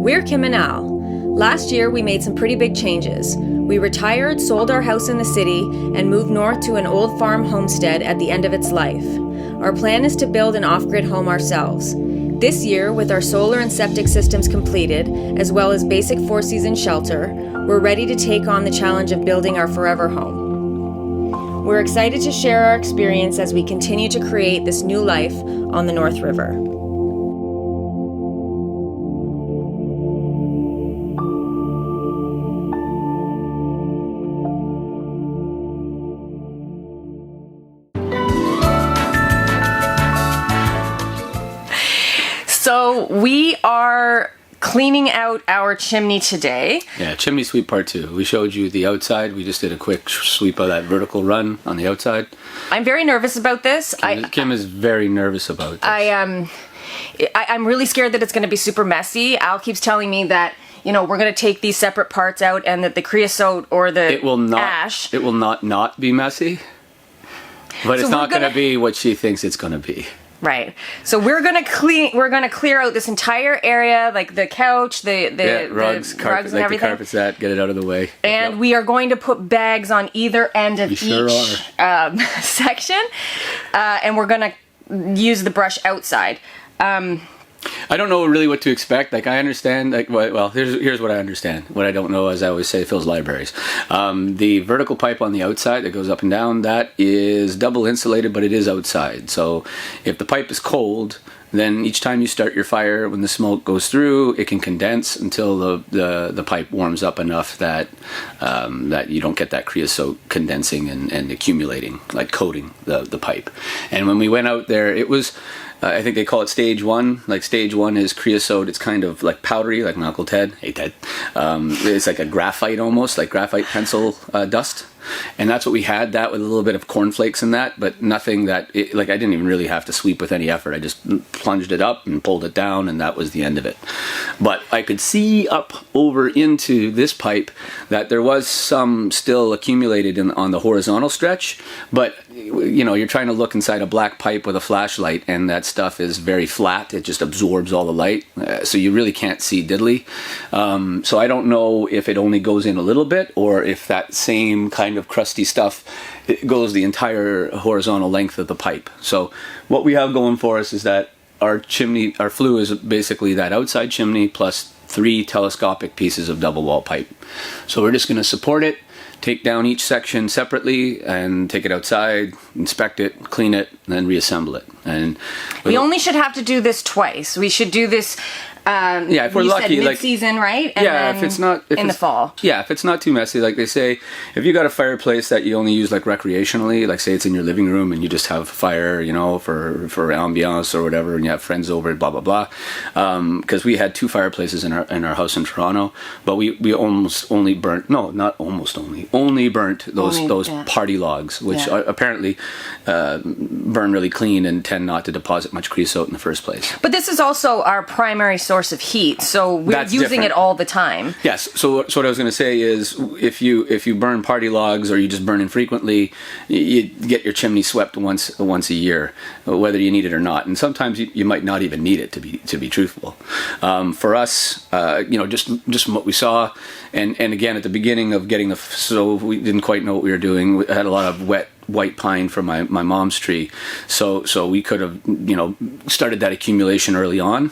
We're Kim and Al. Last year, we made some pretty big changes. We retired, sold our house in the city, and moved north to an old farm homestead at the end of its life. Our plan is to build an off-grid home ourselves. This year, with our solar and septic systems completed, as well as basic four-season shelter, we're ready to take on the challenge of building our forever home. We're excited to share our experience as we continue to create this new life on the North River. So we are cleaning out our chimney today. Yeah, chimney sweep part 2. We showed you the outside. We just did a quick sweep of that vertical run on the outside. I'm very nervous about this. Kim is very nervous about this. I'm really scared that it's going to be super messy. Al keeps telling me that, you know, we're going to take these separate parts out and that the creosote or the ash... It will not be messy. But so it's not going to be what she thinks it's going to be. Right. So we're gonna clear out this entire area, like the couch, the rugs, rugs and everything. The carpet's get it out of the way. And we are going to put bags on either end of each section, and we're gonna use the brush outside. I don't know really what to expect. Like, I understand, like, well, here's what I understand. What I don't know, as I always say, fills libraries. The vertical pipe on the outside that goes up and down, that is double insulated, but it is outside. So if the pipe is cold, then each time you start your fire, when the smoke goes through, it can condense until the pipe warms up enough that that you don't get that creosote condensing and accumulating, like coating the pipe. And when we went out there, it was... I think they call it stage 1. Like, stage 1 is creosote. It's kind of like powdery, like my Uncle Ted. Hey, Ted. It's like a graphite almost, like graphite pencil dust. And that's what we had, that with a little bit of cornflakes in that, but nothing that, like, I didn't even really have to sweep with any effort. I just plunged it up and pulled it down, and that was the end of it. But I could see up over into this pipe that there was some still accumulated on the horizontal stretch, but, you know, you're trying to look inside a black pipe with a flashlight, and that stuff is very flat. It just absorbs all the light, so you really can't see diddly. So I don't know if it only goes in a little bit, or if that same kind of crusty stuff, it goes the entire horizontal length of the pipe. So what we have going for us is that our flue is basically that outside chimney plus 3 telescopic pieces of double wall pipe. So we're just going to support it, take down each section separately, and take it outside, inspect it, clean it, and then reassemble it. And we only should have to do this twice. We should do this. If we're lucky, said mid-season, like, right? And yeah, if it's not in the fall. Yeah, if it's not too messy, like they say, if you got a fireplace that you only use like recreationally, like say it's in your living room and you just have fire, you know, for ambiance or whatever, and you have friends over, blah blah blah. Because we had 2 fireplaces in our house in Toronto, but we only burnt those party logs, which apparently burn really clean and tend not to deposit much creosote in the first place. But this is also our primary source of heat, so we're using it all the time. Yes. So what I was going to say is, if you burn party logs or you just burn infrequently, you get your chimney swept once a year, whether you need it or not. And sometimes you might not even need it, to be truthful. For us, you know, just from what we saw, and again at the beginning of getting the stove, we didn't quite know what we were doing. We had a lot of wet white pine from my mom's tree, so we could have, you know, started that accumulation early on.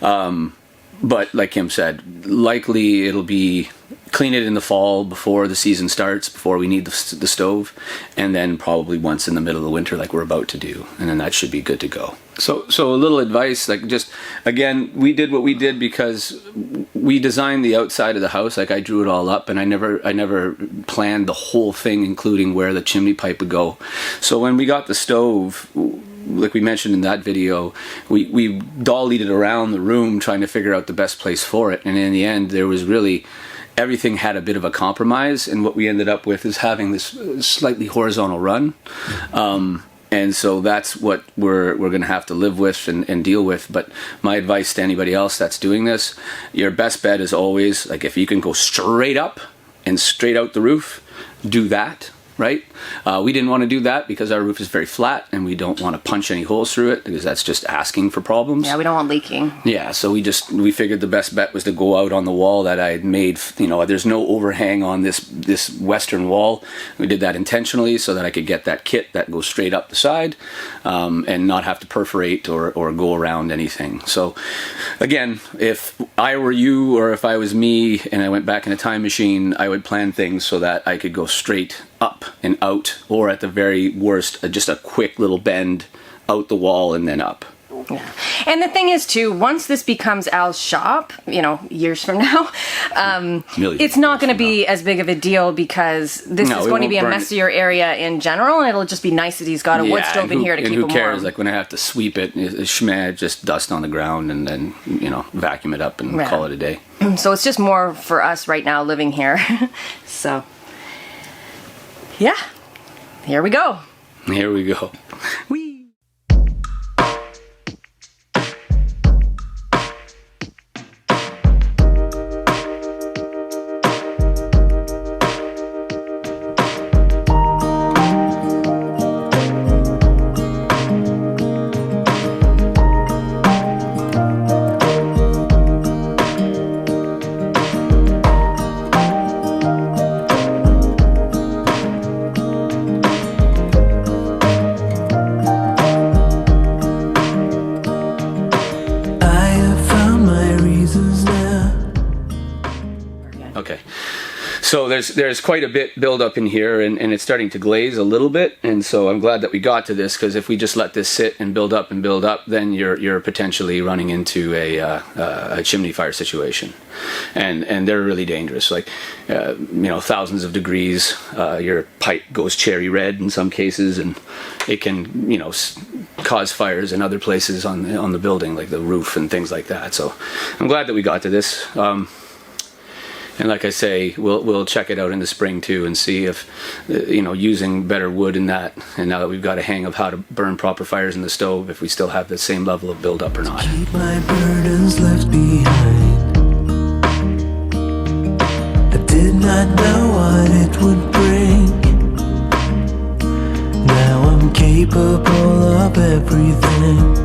But like Kim said, likely it'll be clean it in the fall before the season starts, before we need the stove, and then probably once in the middle of the winter like we're about to do, and then that should be good to go. So a little advice, like, just again, we did what we did because we designed the outside of the house. Like, I drew it all up, and I never planned the whole thing, including where the chimney pipe would go. So when we got the stove, like we mentioned in that video, we dollied it around the room trying to figure out the best place for it, and in the end there was really, everything had a bit of a compromise, and what we ended up with is having this slightly horizontal run. And so that's what we're going to have to live with and deal with. But my advice to anybody else that's doing this, your best bet is always, like, if you can go straight up and straight out the roof, do that. right? We didn't want to do that because our roof is very flat and we don't want to punch any holes through it because that's just asking for problems. Yeah, we don't want leaking. Yeah, so we figured the best bet was to go out on the wall that I had made. You know, there's no overhang on this western wall. We did that intentionally so that I could get that kit that goes straight up the side and not have to perforate or go around anything. So again, if I were you or if I was me and I went back in a time machine, I would plan things so that I could go straight up and out, or at the very worst, just a quick little bend out the wall and then up. Yeah. And the thing is too, once this becomes Al's shop, you know, years from now, it's not going to be as big of a deal because this is going to be a messier area in general, and it'll just be nice that he's got a wood stove in here to keep him warm. And who cares? Like when I have to sweep it, just dust on the ground and then, you know, vacuum it up and call it a day. So it's just more for us right now living here. So, yeah, here we go. Here we go. Okay, so there's quite a bit build up in here, and it's starting to glaze a little bit, and so I'm glad that we got to this, because if we just let this sit and build up, then you're potentially running into a chimney fire situation, and they're really dangerous. Like you know, thousands of degrees, your pipe goes cherry red in some cases, and it can, you know, cause fires in other places on the building, like the roof and things like that. So I'm glad that we got to this. And like I say, we'll check it out in the spring too and see if, you know, using better wood in that, and now that we've got a hang of how to burn proper fires in the stove, if we still have the same level of buildup or not. Keep my burdens left behind. I did not know what it would bring. Now I'm capable of everything.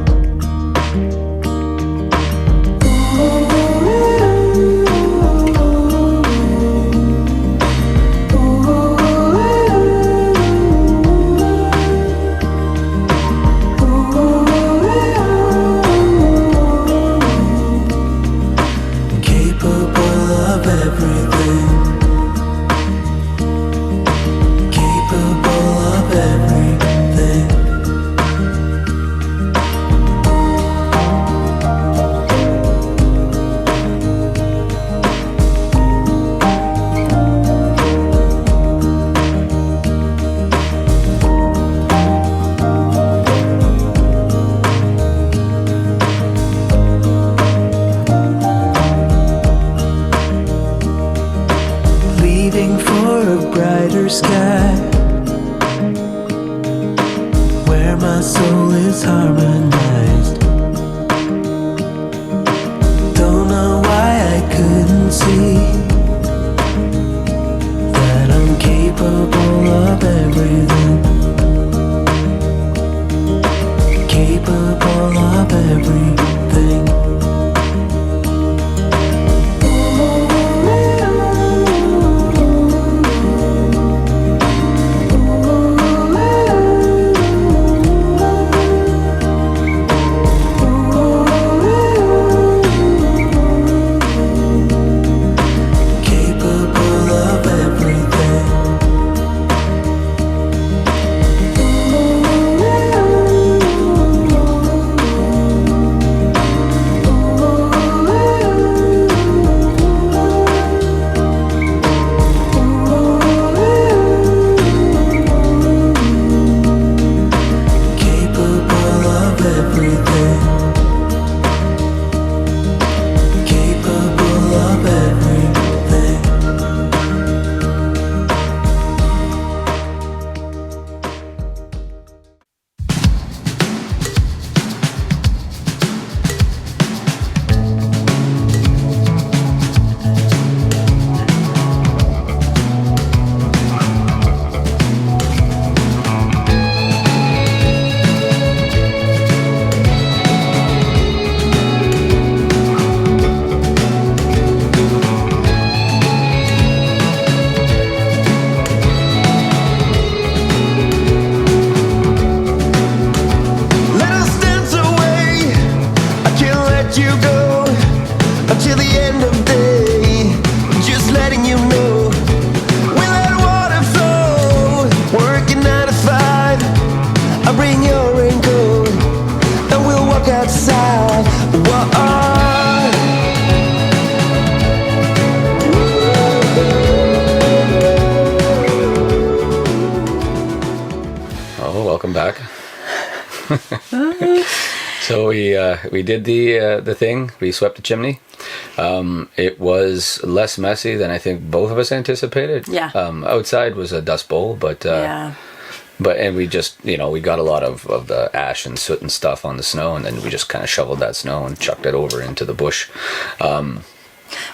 Sky, where my soul is harmonized. Don't know why I couldn't see that I'm capable of everything. Capable of everything. let you go until the end of day. Just letting you know, we let water flow. Working 9 to 5, I'll bring your raincoat and we'll walk outside. Whoa. Welcome back. So we did the thing. We swept the chimney. It was less messy than I think both of us anticipated. Yeah. Outside was a dust bowl, but and we just we got a lot of the ash and soot and stuff on the snow, and then we just kind of shoveled that snow and chucked it over into the bush.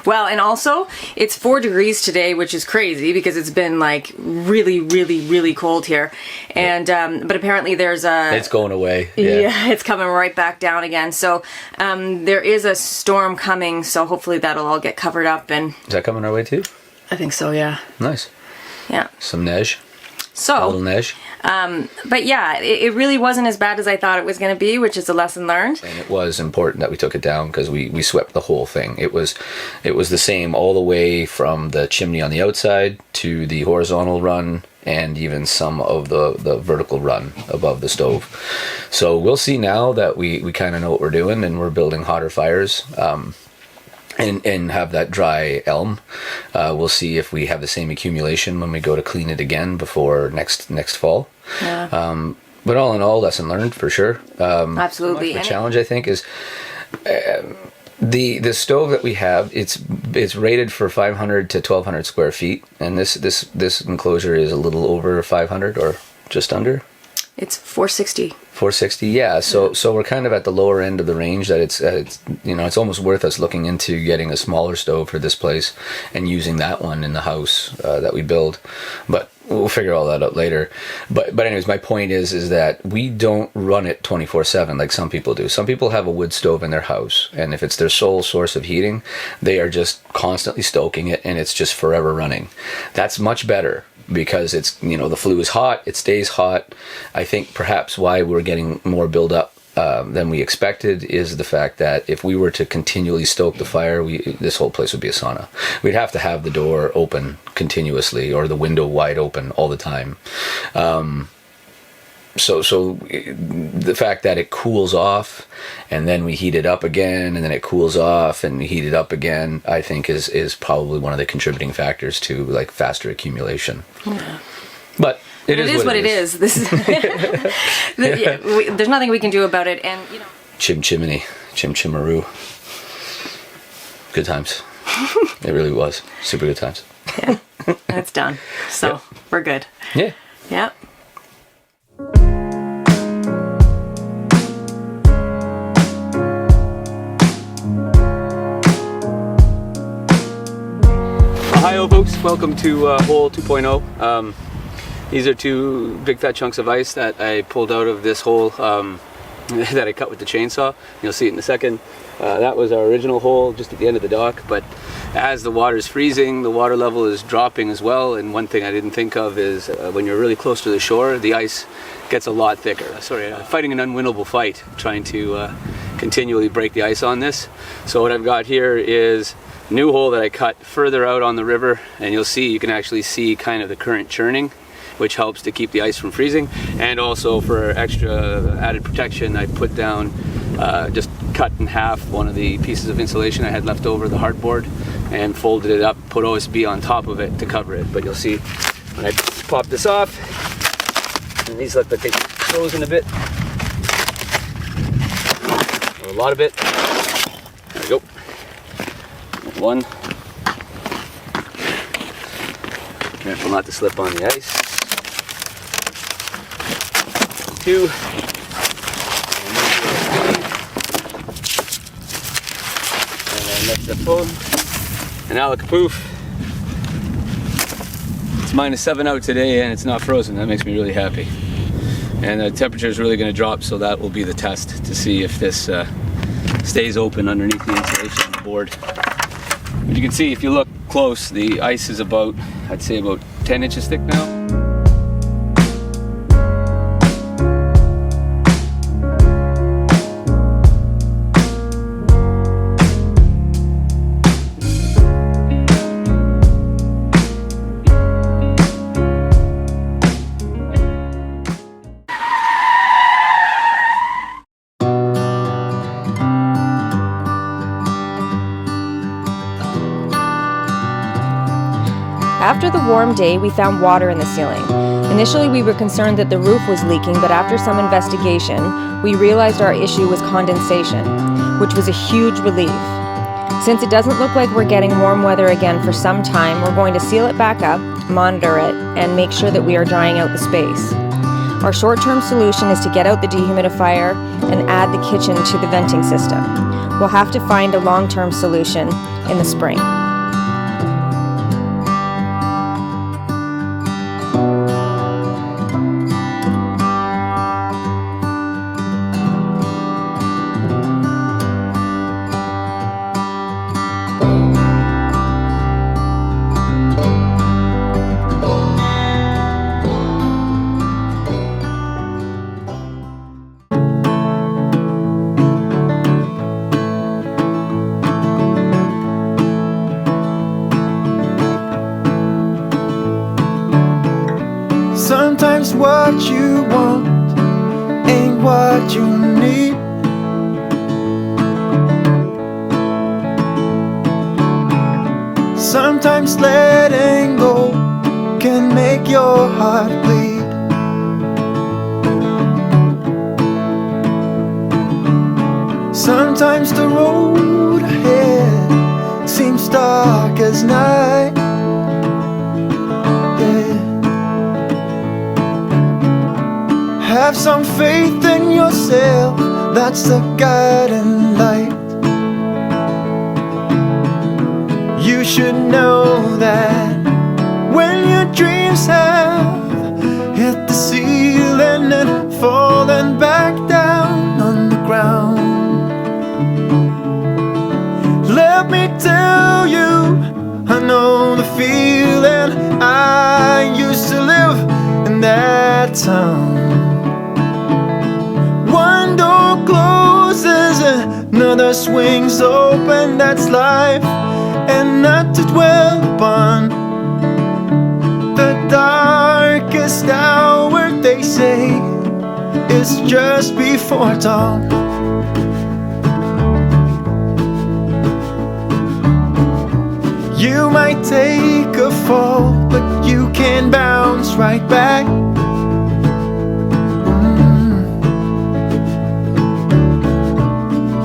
Well, and also, it's 4 degrees today, which is crazy because it's been like really, really, really cold here. And but apparently there's a... It's going away. Yeah, it's coming right back down again. So there is a storm coming, so hopefully that'll all get covered up. And is that coming our way too? I think so, yeah. Nice. Yeah. Some neige. So, a little neige. But yeah, it really wasn't as bad as I thought it was going to be, which is a lesson learned. And it was important that we took it down because we swept the whole thing. It was the same all the way from the chimney on the outside to the horizontal run and even some of the vertical run above the stove. So we'll see now that we kind of know what we're doing and we're building hotter fires. And have that dry elm. We'll see if we have the same accumulation when we go to clean it again before next fall. Yeah. But all in all, lesson learned for sure. Absolutely. The challenge I think is the stove that we have. It's rated for 500 to 1,200 square feet, and this enclosure is a little over 500 or just under. It's 460. 460, yeah. So we're kind of at the lower end of the range that it's almost worth us looking into getting a smaller stove for this place and using that one in the house that we build. But we'll figure all that out later. But anyways, my point is that we don't run it 24/7 like some people do. Some people have a wood stove in their house, and if it's their sole source of heating, they are just constantly stoking it and it's just forever running. That's much better. Because it's the flue is hot, it stays hot. I think perhaps why we're getting more buildup than we expected is the fact that if we were to continually stoke the fire, this whole place would be a sauna. We'd have to have the door open continuously or the window wide open all the time. So the fact that it cools off and then we heat it up again and then it cools off and we heat it up again, I think is probably one of the contributing factors to like faster accumulation. Yeah. But it is what it is. This is there's nothing we can do about it, and chimchimaroo. Good times. It really was super good times. Yeah, and it's done. So we're good. Yeah. Yeah. Hi folks, welcome to hole 2.0. These are 2 big fat chunks of ice that I pulled out of this hole that I cut with the chainsaw. You'll see it in a second. That was our original hole just at the end of the dock, but as the water is freezing, the water level is dropping as well, and one thing I didn't think of is when you're really close to the shore, the ice gets a lot thicker. Sorry, fighting an unwinnable fight, trying to continually break the ice on this. So what I've got here is a new hole that I cut further out on the river, and you can actually see kind of the current churning, which helps to keep the ice from freezing. And also for extra added protection, I put down, just cut in half one of the pieces of insulation I had left over, the hardboard, and folded it up, put OSB on top of it to cover it. But you'll see when I pop this off, and these look like they frozen a bit, or a lot of it. There we go. One. Careful not to slip on the ice. 2. And then lift the phone. And now look, poof. It's -7 out today and it's not frozen. That makes me really happy. And the temperature is really going to drop, so that will be the test to see if this stays open underneath the insulation on the board. But you can see, if you look close, the ice is about, I'd say about 10 inches thick now. After the warm day, we found water in the ceiling. Initially, we were concerned that the roof was leaking, but after some investigation, we realized our issue was condensation, which was a huge relief. Since it doesn't look like we're getting warm weather again for some time, we're going to seal it back up, monitor it, and make sure that we are drying out the space. Our short-term solution is to get out the dehumidifier and add the kitchen to the venting system. We'll have to find a long-term solution in the spring. Sometimes what you want ain't what you need. Sometimes letting go can make your heart bleed. Sometimes the road ahead seems dark as night. Have some faith in yourself, that's the guiding light. You should know that when your dreams have hit the ceiling and fallen back down on the ground, let me tell you, I know the feeling. I used to live in that town. One door closes, another swings open. That's life, and not to dwell upon the darkest hour, they say, is just before dawn. You might take a fall, but you can bounce right back.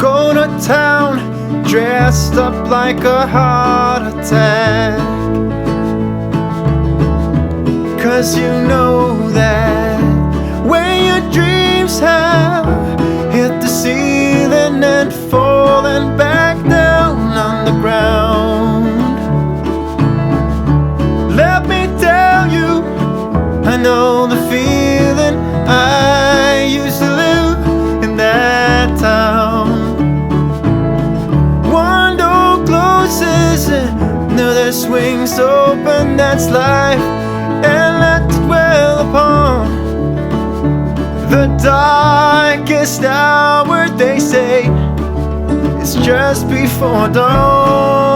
Go to town dressed up like a heart attack, 'cause you know that when your dreams have hit the ceiling and fallen back down on the ground, let me tell you, I know the feeling. I used to live in that town. One door closes, another swings open. That's life, and let's dwell upon the darkest hour, they say, it's just before dawn.